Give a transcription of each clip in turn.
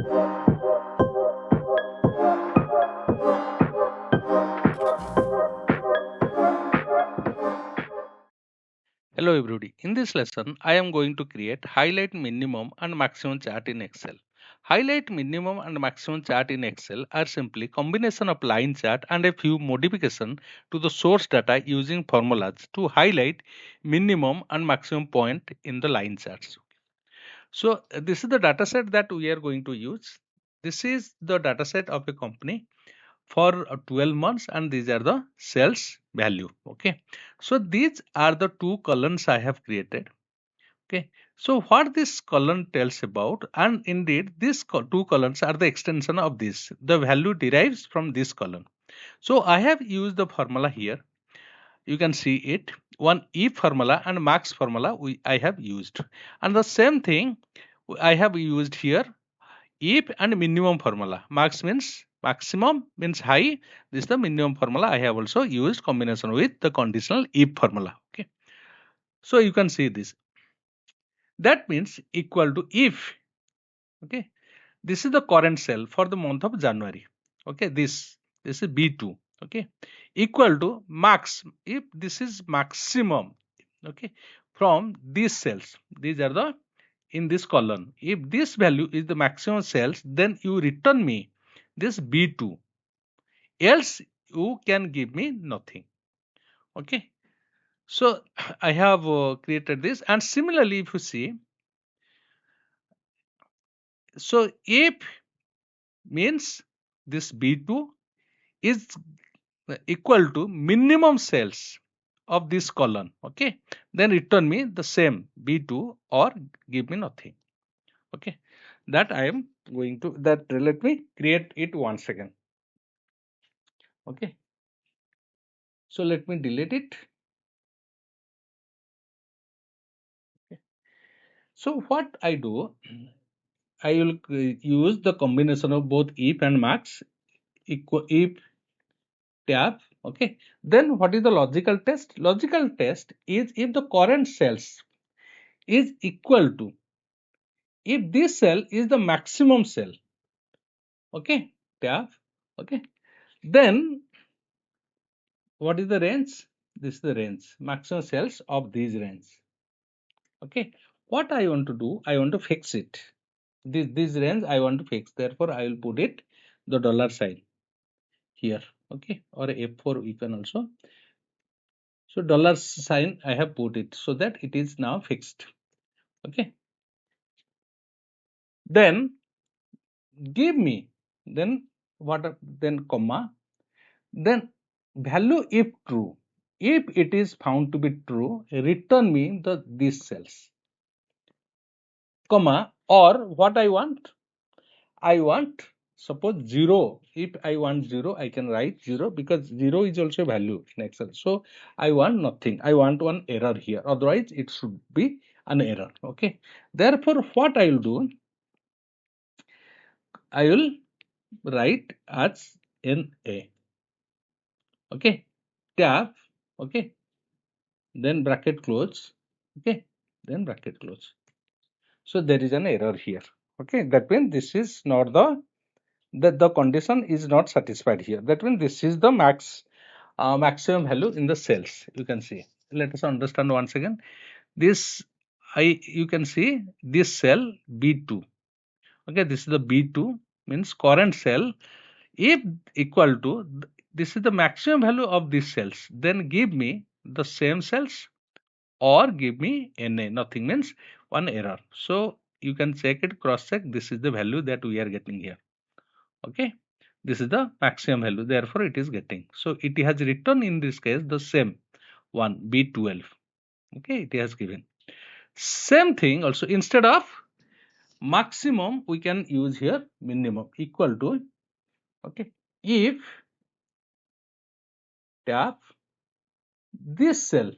Hello everybody. In this lesson, I am going to create highlight minimum and maximum chart in Excel. Highlight minimum and maximum chart in Excel are simply combination of line chart and a few modification to the source data using formulas to highlight minimum and maximum point in the line charts. So this is the data set that we are going to use. This is the data set of a company for 12 months and these are the sales value. Okay, so these are the two columns I have created. Okay, so what this column tells about, and indeed these two columns are the extension of this, the value derives from this column. So I have used the formula here, you can see it, one if formula and max formula I have used, and the same thing I have used here, if and minimum formula. Max means maximum, means high. This is the minimum formula. I have also used combination with the conditional if formula. Okay. So you can see this. That means equal to if. Okay. This is the current sale for the month of January. Okay. This is B2. Okay. Equal to max. If this is maximum. Okay. From these sales. These are the in this column. If this value is the maximum sales, then you return me this B2. Else you can give me nothing. Okay. So I have created this, and similarly if you see, so if means this B2 is equal to minimum sales of this column. Okay. Then return me the same B2 or give me nothing. Okay, that I am going to that let me create it once again. Okay, so let me delete it. Okay. So what I do, I will use the combination of both if and max, equal if tab. Okay, then what is the logical test? Logical test is if the current sales is equal to, if this cell is the maximum cell. Okay, tab. Okay, then what is the range? This is the range, maximum cells of these range. Okay, what I want to do, I want to fix it. This range I want to fix. Therefore, I will put it the dollar sign here. Okay, or F4 you can also. So dollar sign I have put it so that it is now fixed. Okay, then give me, then what, then comma, then value if true. If it is found to be true, return me the these cells, comma, or what I want, I want suppose 0. If I want 0, I can write 0 because 0 is also a value in Excel. So I want nothing. I want one error here. Otherwise, it should be an error. Okay. Therefore, what I will do, I will write as NA. Okay. Tab. Okay. Then bracket close. Okay. Then bracket close. So there is an error here. Okay. That means this is not the condition is not satisfied here. That means this is the maximum value in the cells. You can see. Let us understand once again. This you can see this cell B2. Okay, this is the B2 means current cell. If equal to this is the maximum value of these cells, then give me the same cells or give me NA. Nothing means one error. So you can check it, cross check. This is the value that we are getting here. Okay, this is the maximum value, therefore it is getting, so it has written in this case the same one B12. Okay, it has given same thing also. Instead of maximum we can use here minimum, equal to, okay, if tab this cell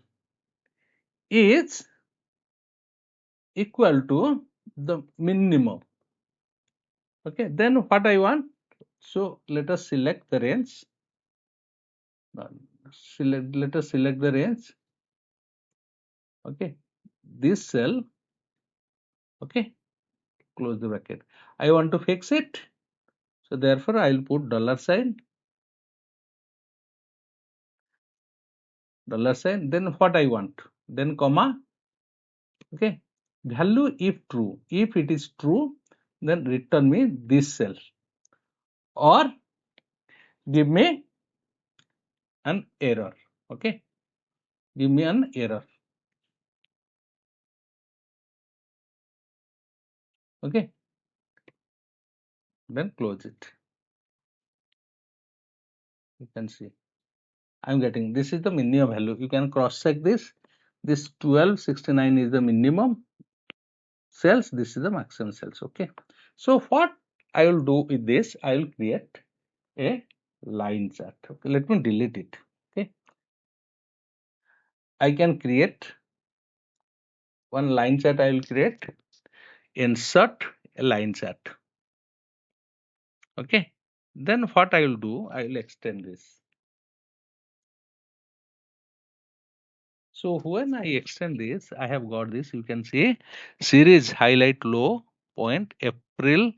is equal to the minimum. Okay, then what I want, so let us select the range. Let us select the range. Okay, this cell. Okay, close the bracket. I want to fix it. So therefore I will put $sign, $sign, then what I want, then comma. Okay, value if true. If it is true, then return me this cell or give me an error. Okay, give me an error. Okay, then close it. You can see I'm getting, this is the minimum value. You can cross check this. This 1269 is the minimum cells. This is the maximum cells. Okay, so what I will do with this, I will create a line chart. Okay, let me delete it. Okay, I can create one line chart. I will create, insert a line chart. Okay, then what I will do, I will extend this. So when I extend this, I have got this. You can see series highlight low point April.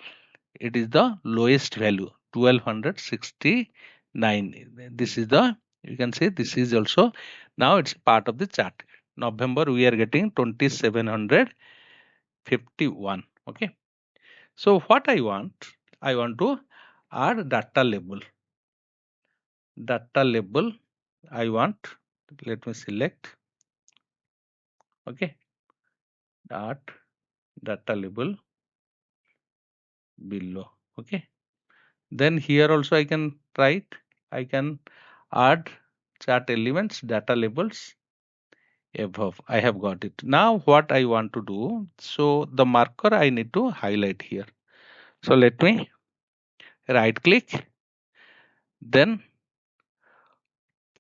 It is the lowest value 1269. This is the, you can say this is also, now it's part of the chart. November we are getting 2751. Okay, so what I want to add data label. I want, let me select. Okay, dot data label below. Okay, then here also I can write, I can add chart elements, data labels above. I have got it. Now what I want to do, so the marker I need to highlight here. So let me right click, then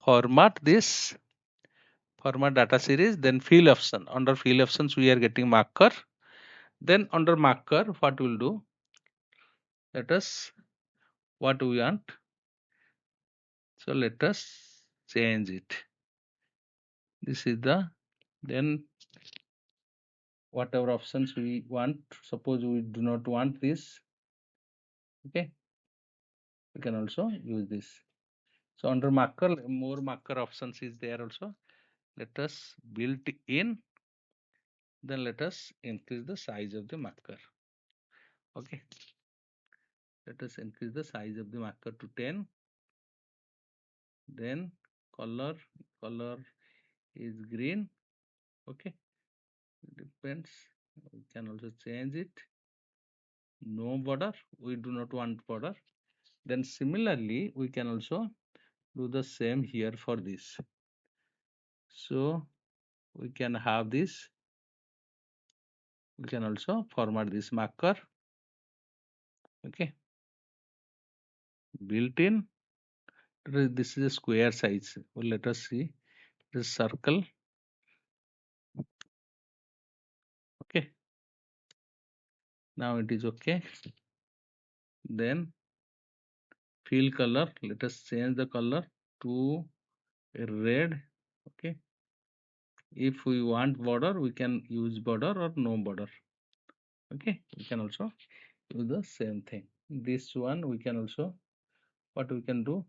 format this, format data series, then fill option. Under fill options we are getting marker. Then under marker what we'll do, let us, what we want, so let us change it. This is the, then whatever options we want, suppose we do not want this. Okay, we can also use this. So under marker, more marker options is there also. Let us build in, then let us increase the size of the marker. Okay, let us increase the size of the marker to 10. Then color is green. Okay, depends, we can also change it. No border, we do not want border. Then similarly we can also do the same here for this. So we can have this, we can also format this marker. Okay, built in, this is a square size. Well, let us see this circle. Okay, now it is okay. Then fill color, let us change the color to red. Okay, if we want border we can use border or no border. Okay, we can also do the same thing. This one we can also, what we can do,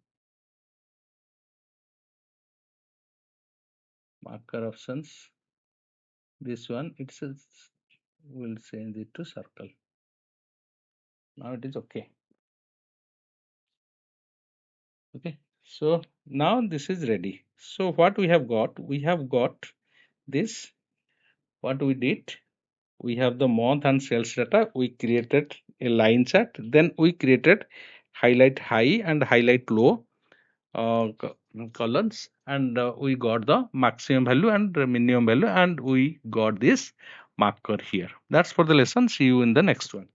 marker options, this one it says, we'll change it to circle. Now it is okay. Okay, so now this is ready. So what we have got, this, what we did, we have the month and sales data. We created a line chart, then we created highlight high and highlight low columns, and we got the maximum value and the minimum value, and we got this marker here. That's for the lesson. See you in the next one.